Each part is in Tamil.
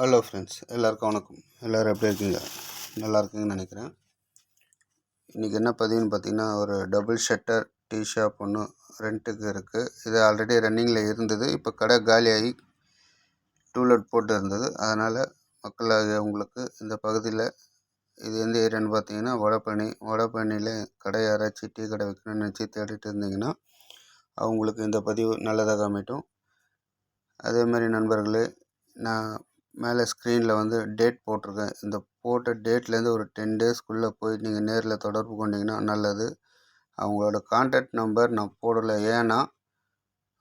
ஹலோ ஃப்ரெண்ட்ஸ், எல்லாருக்கும் வணக்கம். எல்லோரும் எப்படி இருக்கீங்க? நல்லா இருக்கீங்கன்னு நினைக்கிறேன். இன்றைக்கி என்ன பதிவுன்னு பார்த்தீங்கன்னா, ஒரு டபுள் ஷட்டர் டீ ஷாப் ஒன்று ரெண்ட்டுக்கு இருக்குது. இது ஆல்ரெடி ரன்னிங்கில் இருந்தது. இப்போ கடை காலியாகி டூலெட் போட்டு இருந்தது. அதனால் மக்களாகிய உங்களுக்கு இந்த பகுதியில் இது எந்த ஏரியான்னு பார்த்தீங்கன்னா வடபழனியில் கடை யாராச்சும் டீ கடை வைக்கணும்னு நினச்சி தேடிட்டு இருந்தீங்கன்னா அவங்களுக்கு இந்த பதிவு நல்லதாக அமைட்டும். அதேமாதிரி நண்பர்களே, நான் மேலே ஸ்க்ரீனில் வந்து டேட் போட்டிருக்கேன். இந்த போட்ட டேட்லேருந்து ஒரு 10 டேஸ்க்குள்ளே போய் நீங்கள் நேரில் தொடர்பு கொண்டீங்கன்னா நல்லது. அவங்களோட கான்டாக்ட் நம்பர் நான் போடலை. ஏன்னா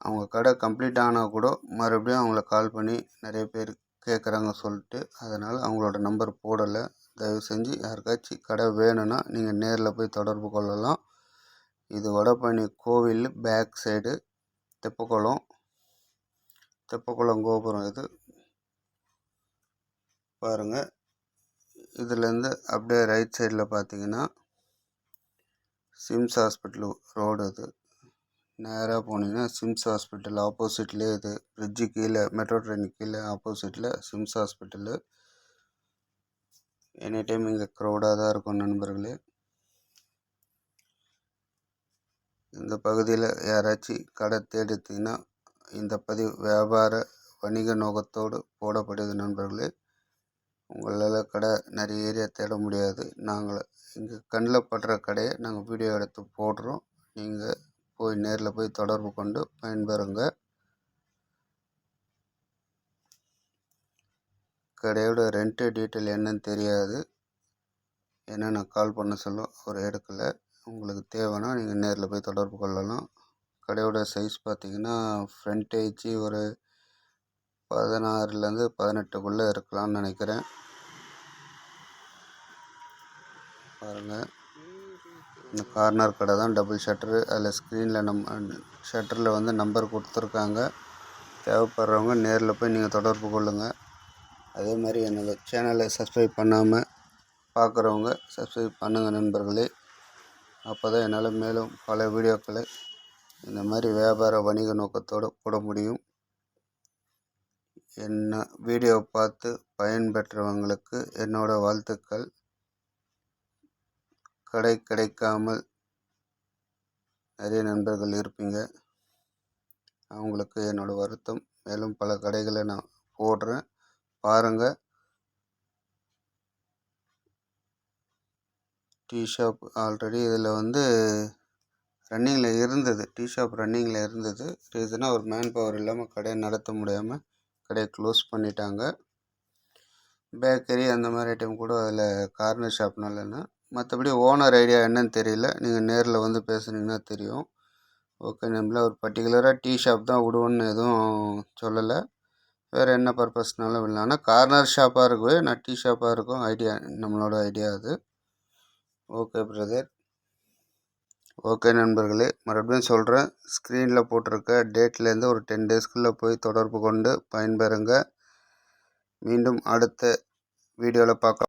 அவங்க கடை கம்ப்ளீட் ஆனால் கூட மறுபடியும் அவங்கள கால் பண்ணி நிறைய பேர் கேட்குறாங்க சொல்லிட்டு, அதனால் அவங்களோட நம்பர் போடலை. தயவு செஞ்சு யாருக்காச்சும் கடை வேணும்னா நீங்கள் நேரில் போய் தொடர்பு கொள்ளலாம். இது வடபழனி கோவில் பேக் சைடு தெப்பக்குளம் கோபுரம். இது பாருங்கள். இதுலேருந்து அப்படியே ரைட் சைடில் பார்த்தீங்கன்னா சிம்ஸ் ஹாஸ்பிட்டல் ரோடு. இது நேராக போனீங்கன்னா சிம்ஸ் ஹாஸ்பிட்டல் ஆப்போசிட்லேயே, இது பிரிட்ஜு கீழே, மெட்ரோ ட்ரெயின் கீழே ஆப்போசிட்டில் சிம்ஸ் ஹாஸ்பிட்டலு. எனி டைம் இங்கே க்ரௌடாக தான் இருக்கும் நண்பர்களே. இந்த பகுதியில் யாராச்சும் கடை தேடித்தீங்கன்னா இந்த பதிவு வியாபார வணிக நோக்கத்தோடு போடப்படுது நண்பர்களே. உங்களால் கடை நிறைய ஏரியா தேட முடியாது. நாங்கள் இங்கே கண்ணில் படுற கடையை நாங்கள் வீடியோ எடுத்து போடுறோம். நீங்கள் போய் நேரில் போய் தொடர்பு கொண்டு பயன்பெறுங்க. கடையோட ரெண்ட்டு டீட்டெயில் என்னன்னு தெரியாது. ஏன்னா நான் கால் பண்ண சொல்ல அவர் எடுக்கலை. உங்களுக்கு தேவைன்னா நீங்கள் நேரில் போய் தொடர்பு கொள்ளலாம். கடையோட சைஸ் பார்த்திங்கன்னா ஃப்ரண்டேஜ் ஒரு 16லேருந்து 18க்குள்ளே இருக்கலாம்னு நினைக்கிறேன். பாருங்கள், இந்த கார்னர் கடை தான் டபுள் ஷட்டரு. அதில் ஸ்க்ரீனில் ஷட்டரில் வந்து நம்பர் கொடுத்துருக்காங்க. தேவைப்படுறவங்க நேரில் போய் நீங்கள் தொடர்பு கொள்ளுங்கள். அதே மாதிரி என்னோடய சேனலை சப்ஸ்கிரைப் பண்ணாமல் பார்க்குறவங்க சப்ஸ்கிரைப் பண்ணுங்கள் நண்பர்களே. அப்போ தான் என்னால் மேலும் பல வீடியோக்களை இந்த மாதிரி வியாபார வணிக நோக்கத்தோடு போட முடியும். என்ன வீடியோ பார்த்து பயன்பெற்றவங்களுக்கு என்னோடய வாழ்த்துக்கள். கடை கிடைக்காமல் நிறைய நண்பர்கள் இருப்பீங்க, அவங்களுக்கு என்னோடய வருத்தம். மேலும் பல கடைகளை நான் போடுறேன், பாருங்கள். டீ ஷாப் ஆல்ரெடி இதில் வந்து ரன்னிங்கில் இருந்தது. டீ ஷாப் ரன்னிங்கில் இருந்தது. ரீசனாக ஒரு மேன் பவர் இல்லாமல் கடையை நடத்த முடியாமல் கடையை க்ளோஸ் பண்ணிட்டாங்க. பேக்கரி அந்த மாதிரி ஐட்டம் கூட அதில் கார்னர் ஷாப்னாலன்னா. மற்றபடி ஓனர் ஐடியா என்னன்னு தெரியல. நீங்கள் நேரில் வந்து பேசுனீங்கன்னா தெரியும். ஓகே, நம்மள ஒரு பர்டிகுலராக டீ ஷாப் தான் விடுவோன்னு எதுவும் சொல்லலை. வேறு என்ன பர்பஸ்னாலும் இல்லை. ஆனால் கார்னர் ஷாப்பாக இருக்கவே நான் டீ ஷாப்பாக இருக்கும் ஐடியா, நம்மளோட ஐடியா அது. Okay brother. ஓகே நண்பர்களே, மறுபடியும் சொல்கிறேன், ஸ்க்ரீனில் போட்டிருக்க டேட்லேருந்து ஒரு 10 டேஸ்க்குள்ளே போய் தொடர்பு கொண்டு பயன்பெறுங்க. மீண்டும் அடுத்த வீடியோவில் பார்க்கலாம்.